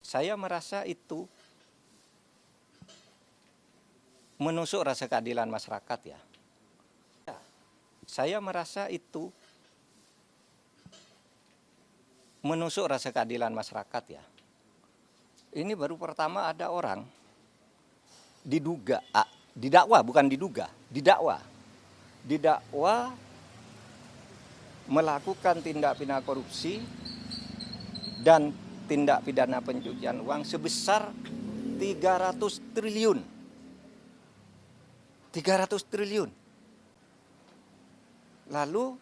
Saya merasa itu menusuk rasa keadilan masyarakat ya. Saya merasa itu menusuk rasa keadilan masyarakat ya. Ini baru pertama ada orang didakwa bukan diduga, didakwa melakukan tindak pidana korupsi dan tindak pidana pencucian uang sebesar 300 triliun. 300 triliun. Lalu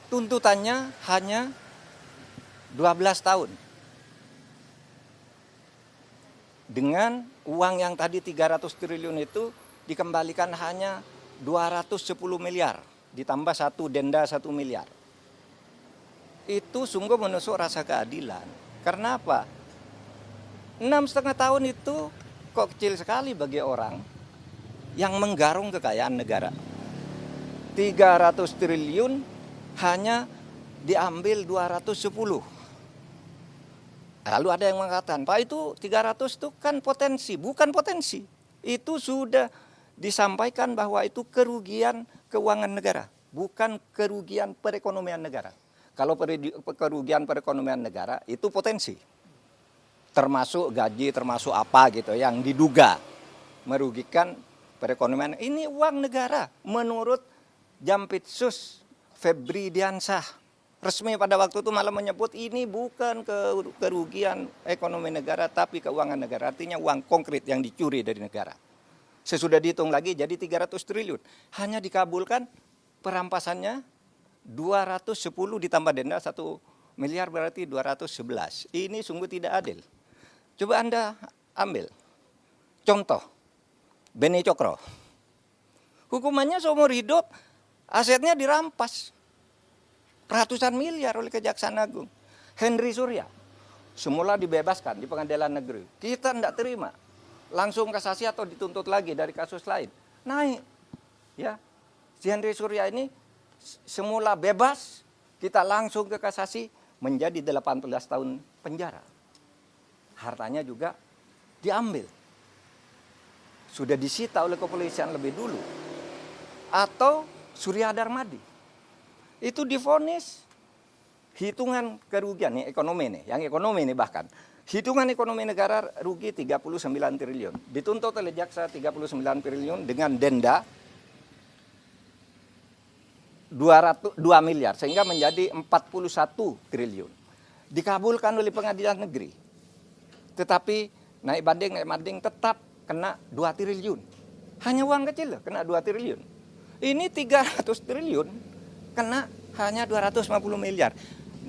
tuntutannya hanya 12 tahun. Dengan uang yang tadi 300 triliun itu dikembalikan hanya 210 miliar. Ditambah satu denda 1 miliar. Itu sungguh menusuk rasa keadilan. Karena apa? 6,5 tahun itu kok kecil sekali bagi orang yang menggarung kekayaan negara. 300 triliun hanya diambil 210. Lalu ada yang mengatakan, Pak itu 300 itu kan potensi. Bukan potensi. Itu sudah disampaikan bahwa itu kerugian keuangan negara. Bukan kerugian perekonomian negara. Kalau kerugian perekonomian negara itu potensi. Termasuk gaji, termasuk apa gitu yang diduga merugikan perekonomian. Ini uang negara menurut Jampitsus Febri Diansah. Resmi pada waktu itu malah menyebut ini bukan kerugian ekonomi negara tapi keuangan negara. Artinya uang konkret yang dicuri dari negara. Sesudah dihitung lagi jadi 300 triliun. Hanya dikabulkan perampasannya 210 ditambah denda 1 miliar berarti 211. Ini sungguh tidak adil. Coba Anda ambil contoh Beni Cokro. Hukumannya seumur hidup, asetnya dirampas ratusan miliar oleh Kejaksaan Agung. Henry Surya semula dibebaskan di pengadilan negeri. Kita tidak terima. Langsung kasasi atau dituntut lagi dari kasus lain. Naik. Ya. Si Henry Surya ini semula bebas, kita langsung ke kasasi menjadi 18 tahun penjara. Hartanya juga diambil. Sudah disita oleh kepolisian lebih dulu. Atau Surya Darmadi. Itu divonis hitungan kerugian nih ekonomi nih, yang ekonomi nih bahkan. Hitungan ekonomi negara rugi 39 triliun. Dituntut oleh jaksa 39 triliun dengan denda 2 miliar sehingga menjadi 41 triliun. Dikabulkan oleh pengadilan negeri. Tetapi naik banding tetap kena 2 triliun. Hanya uang kecil loh, kena 2 triliun. Ini 300 triliun kena hanya 250 miliar.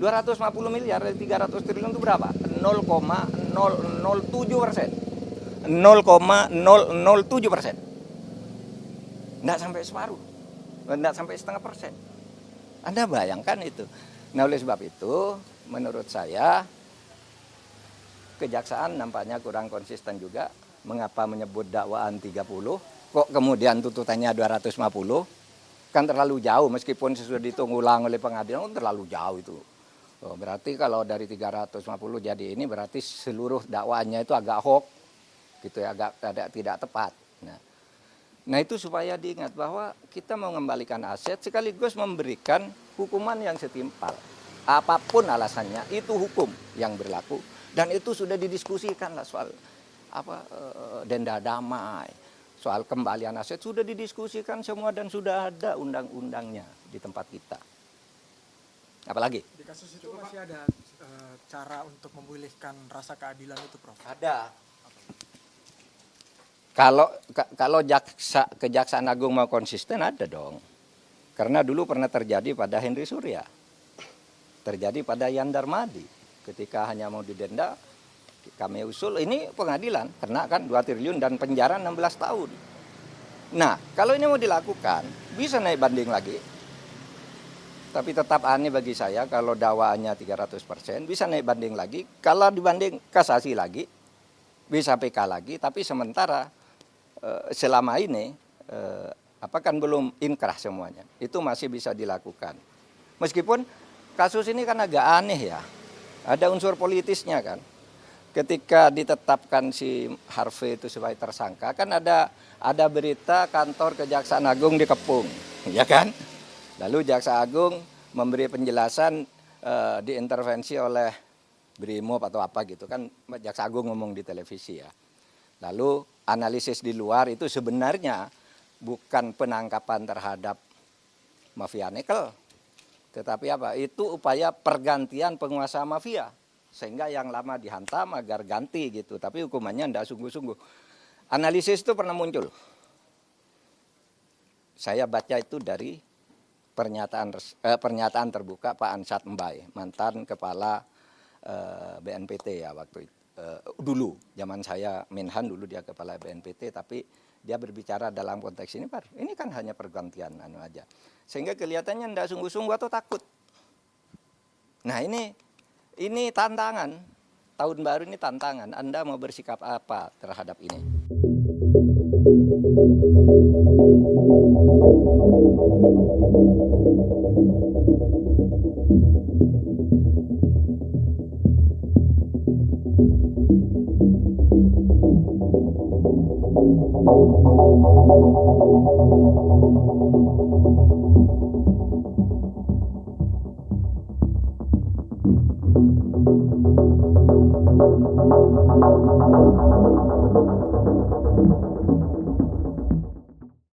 250 miliar dari 300 triliun itu berapa? 0,007%. 0,007%. Tidak sampai separuh. Tidak sampai setengah persen. Anda bayangkan itu. Nah oleh sebab itu menurut saya Kejaksaan nampaknya kurang konsisten juga. Mengapa menyebut dakwaan 30, kok kemudian tuntutannya 250? Kan terlalu jauh meskipun sudah dihitung ulang oleh pengadilan, terlalu jauh itu. Oh, berarti kalau dari 350 jadi ini berarti seluruh dakwaannya itu agak hoax, gitu ya, agak tidak tepat. Nah itu supaya diingat bahwa kita mau mengembalikan aset sekaligus memberikan hukuman yang setimpal. Apapun alasannya itu hukum yang berlaku. Dan itu sudah didiskusikan lah soal denda damai, soal kembalian aset sudah didiskusikan semua dan sudah ada undang-undangnya di tempat kita. Apalagi? Di kasus itu masih ada cara untuk memulihkan rasa keadilan itu, Prof? Ada. Kalau Kejaksaan Agung mau konsisten ada dong. Karena dulu pernah terjadi pada Henry Surya. Terjadi pada Yan Darmadi. Ketika hanya mau didenda, kami usul ini pengadilan, kena kan 2 triliun dan penjara 16 tahun. Nah, kalau ini mau dilakukan, bisa naik banding lagi. Tapi tetap aneh bagi saya kalau dakwaannya 300%, bisa naik banding lagi. Kalau dibanding kasasi lagi, bisa PK lagi, tapi sementara selama ini kan belum inkrah semuanya. Itu masih bisa dilakukan. Meskipun kasus ini kan agak aneh ya. Ada unsur politisnya kan. Ketika ditetapkan si Harvey itu sebagai tersangka, kan ada berita kantor Kejaksaan Agung dikepung, ya kan? Lalu Jaksa Agung memberi penjelasan diintervensi oleh Brimob atau apa gitu kan, Jaksa Agung ngomong di televisi ya. Lalu analisis di luar itu sebenarnya bukan penangkapan terhadap mafia nikel, tetapi apa? Itu upaya pergantian penguasa mafia, sehingga yang lama dihantam agar ganti gitu. Tapi hukumannya tidak sungguh-sungguh. Analisis itu pernah muncul. Saya baca itu dari pernyataan terbuka Pak Ansat Mbai, mantan kepala BNPT ya waktu itu. Dulu, zaman saya Menhan dulu dia kepala BNPT, tapi dia berbicara dalam konteks ini, Pak. Ini kan hanya pergantian aja. Sehingga kelihatannya tidak sungguh-sungguh atau takut. Nah ini tantangan, tahun baru ini tantangan. Anda mau bersikap apa terhadap ini?